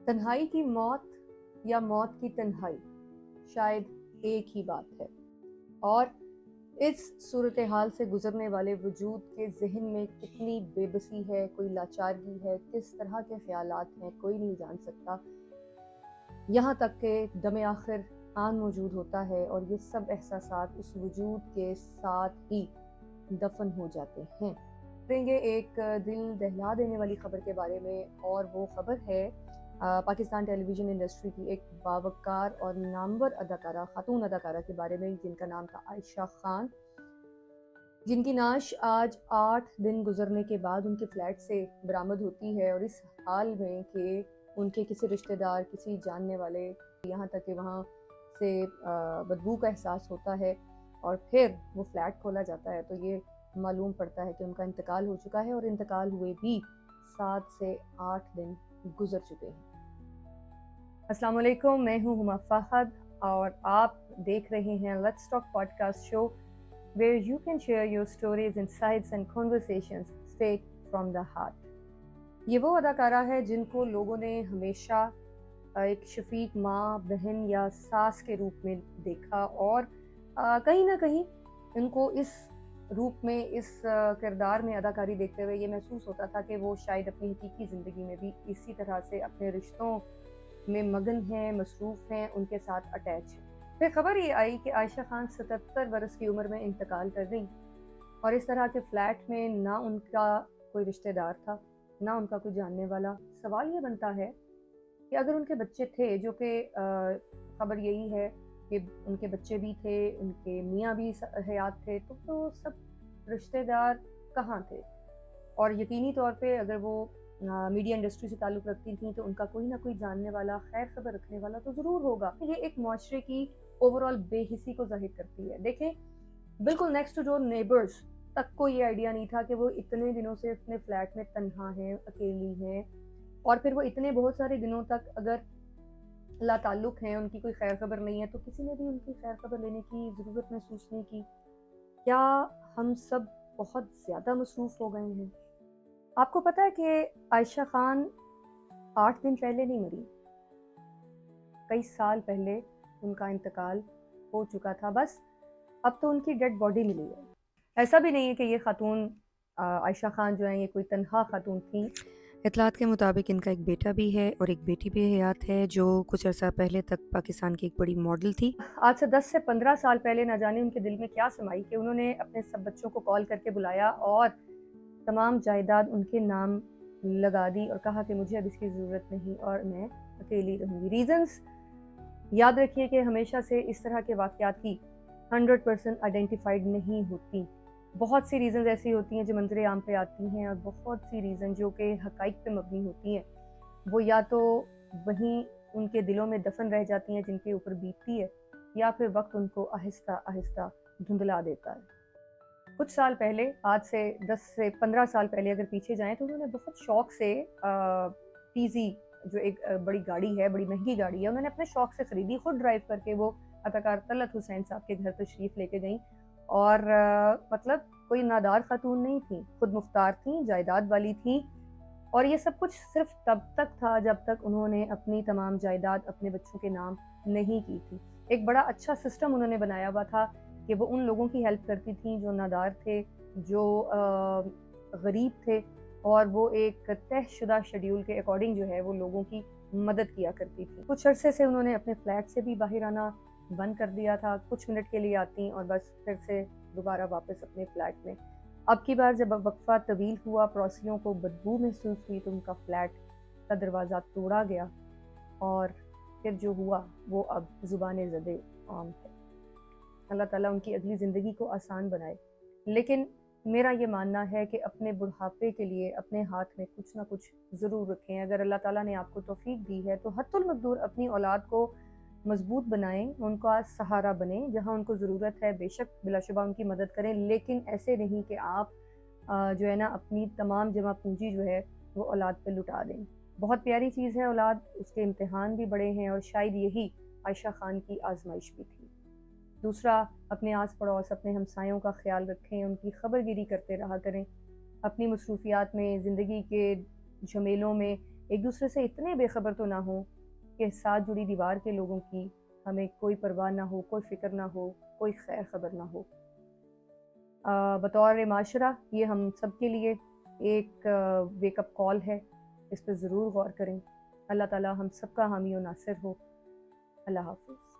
तन्हाई की मौत या मौत की तन्हाई शायद एक ही बात है, और इस सूरत हाल से गुजरने वाले वजूद के जहन में कितनी बेबसी है, कोई लाचारगी है, किस तरह के ख्यालात हैं, कोई नहीं जान सकता। यहाँ तक कि दम आखिर आन मौजूद होता है और ये सब एहसासात उस वजूद के साथ ही दफन हो जाते हैं। देंगे एक दिल दहला देने वाली खबर के बारे में, और वो खबर है पाकिस्तान टेलीविज़न इंडस्ट्री की एक बावकार और नामवर अदाकारा, खातून अदाकारा के बारे में, जिनका नाम था आयशा खान, जिनकी नाश आज 8 दिन गुजरने के बाद उनके फ्लैट से बरामद होती है, और इस हाल में कि उनके किसी रिश्तेदार, किसी जानने वाले, यहाँ तक कि वहाँ से बदबू का एहसास होता है और फिर वो फ्लैट खोला जाता है तो ये मालूम पड़ता है कि उनका इंतकाल हो चुका है, और इंतकाल हुए भी 7 से 8 दिन गुजर चुके हैं। अस्सलाम वालेकुम, मैं हूँ हुमा फ़हद और आप देख रहे हैं let's talk podcast show, where you can share your stories, insights and conversations straight from the heart. ये वो अदाकारा है जिनको लोगों ने हमेशा एक शफीक माँ, बहन या सास के रूप में देखा, और कहीं ना कहीं इनको इस रूप में, इस किरदार में अदाकारी देखते हुए ये महसूस होता था कि वो शायद अपनी हकीकी ज़िंदगी में भी इसी तरह से अपने रिश्तों में मगन हैं, मसरूफ़ हैं, उनके साथ अटैच हैं। फिर खबर ये आई कि आयशा खान 77 बरस की उम्र में इंतकाल कर गई, और इस तरह के फ्लैट में ना उनका कोई रिश्तेदार था, ना उनका कोई जानने वाला। सवाल ये बनता है कि अगर उनके बच्चे थे, जो कि खबर यही है कि उनके बच्चे भी थे, उनके मियाँ भी हयात थे, तो सब रिश्तेदार कहाँ थे? और यकीनी तौर पे अगर वो मीडिया इंडस्ट्री से ताल्लुक़ रखती थी तो उनका कोई ना कोई जानने वाला, खैर खबर रखने वाला तो ज़रूर होगा। ये एक मुआशरे की ओवरऑल बेहिसी को ज़ाहिर करती है। देखें, बिल्कुल नेक्स्ट डोर नेबर्स तक को ये आइडिया नहीं था कि वो इतने दिनों से अपने फ्लैट में तन्हा हैं, अकेली हैं, और फिर वो इतने बहुत सारे दिनों तक अगर लाताल्लुक़ हैं, उनकी कोई खैर खबर नहीं है, तो किसी ने भी उनकी खैर खबर लेने की ज़रूरत महसूस नहीं की। क्या हम सब बहुत ज़्यादा मसरूफ़ हो गए हैं? आपको पता है कि आयशा खान 8 दिन पहले नहीं मरी, कई साल पहले उनका इंतकाल हो चुका था। बस अब तो उनकी डेड बॉडी मिली है। ऐसा भी नहीं है कि ये खातून आयशा खान जो है ये कोई तन्हा खातून थी। इतलात के मुताबिक इनका एक बेटा भी है और एक बेटी भी हयात है, जो कुछ अर्सा पहले तक पाकिस्तान की एक बड़ी मॉडल थी। आज से 10 से 15 साल पहले ना जाने उनके दिल में क्या समाई कि उन्होंने अपने सब बच्चों को कॉल करके बुलाया और तमाम जायदाद उनके नाम लगा दी और कहा कि मुझे अब इसकी ज़रूरत नहीं और मैं अकेली रहूँगी। रीजंस याद रखिए कि हमेशा से इस तरह के वाक़यात की 100% आइडेंटिफाइड नहीं होती। बहुत सी रीज़न्स ऐसी होती हैं जो मंज़रे आम पे आती हैं, और बहुत सी रीज़न जो कि हक़ाइक़ पे मबनी होती हैं, वो या तो वहीं उनके दिलों में दफ़न रह जाती हैं जिनके ऊपर बीतती है, या फिर वक्त उनको आहिस्ता आहिस्ता धुंधला देता है। कुछ साल पहले, आज से 10 से 15 साल पहले अगर पीछे जाएँ, तो उन्होंने बहुत शौक से टीज़ी, जो एक बड़ी गाड़ी है, बड़ी महंगी गाड़ी है, उन्होंने अपने शौक से ख़रीदी। खुद ड्राइव करके वो अदाकार तलत हुसैन साहब के घर तशरीफ़ लेके गईं, और मतलब कोई नादार खातून नहीं थी, खुद मुख्तार थी, जायदाद वाली थी, और ये सब कुछ सिर्फ तब तक था जब तक उन्होंने अपनी तमाम जायदाद अपने बच्चों के नाम नहीं की थी। एक बड़ा अच्छा सिस्टम उन्होंने बनाया हुआ था कि वो उन लोगों की हेल्प करती थी जो नादार थे, जो गरीब थे, और वो एक तयशुदा शेड्यूल के अकॉर्डिंग जो है वो लोगों की मदद किया करती थी। कुछ अरसे से उन्होंने अपने फ्लैट से भी बाहर आना बंद कर दिया था। कुछ मिनट के लिए आती और बस फिर से दोबारा वापस अपने फ्लैट में। अब की बार जब वक्फा तवील हुआ, पड़ोसियों को बदबू महसूस हुई, तो उनका फ्लैट का दरवाज़ा तोड़ा गया, और फिर जो हुआ वो अब ज़ुबान ज़दे आम है। अल्लाह ताला उनकी अगली ज़िंदगी को आसान बनाए। लेकिन मेरा ये मानना है कि अपने बुढ़ापे के लिए अपने हाथ में कुछ ना कुछ ज़रूर रखें। अगर अल्लाह ताला ने आपको तौफ़ीक दी है तो हत्तुल मक़दूर अपनी औलाद को मज़बूत बनाएं, उनका सहारा बनें, जहाँ उनको ज़रूरत है बेशक बिलाशुबा उनकी मदद करें, लेकिन ऐसे नहीं कि आप जो है ना अपनी तमाम जमा पूंजी जो है वो औलाद पे लुटा दें। बहुत प्यारी चीज़ है औलाद, उसके इम्तिहान भी बड़े हैं, और शायद यही आयशा खान की आजमाइश भी थी। दूसरा, अपने आस पड़ोस, अपने हमसायों का ख्याल रखें, उनकी खबरगिरी करते रहा करें। अपनी मसरूफियात में, ज़िंदगी के झमेलों में ایک دوسرے سے اتنے بے خبر تو نہ ہوں کہ ساتھ جڑی دیوار کے لوگوں کی ہمیں کوئی پرواہ نہ ہو، کوئی فکر نہ ہو، کوئی خیر خبر نہ ہو۔ بطور معاشرہ یہ ہم سب کے لیے ایک ویک اپ کال ہے، اس پہ ضرور غور کریں۔ اللہ تعالی ہم سب کا حامی و ناصر ہو۔ اللہ حافظ۔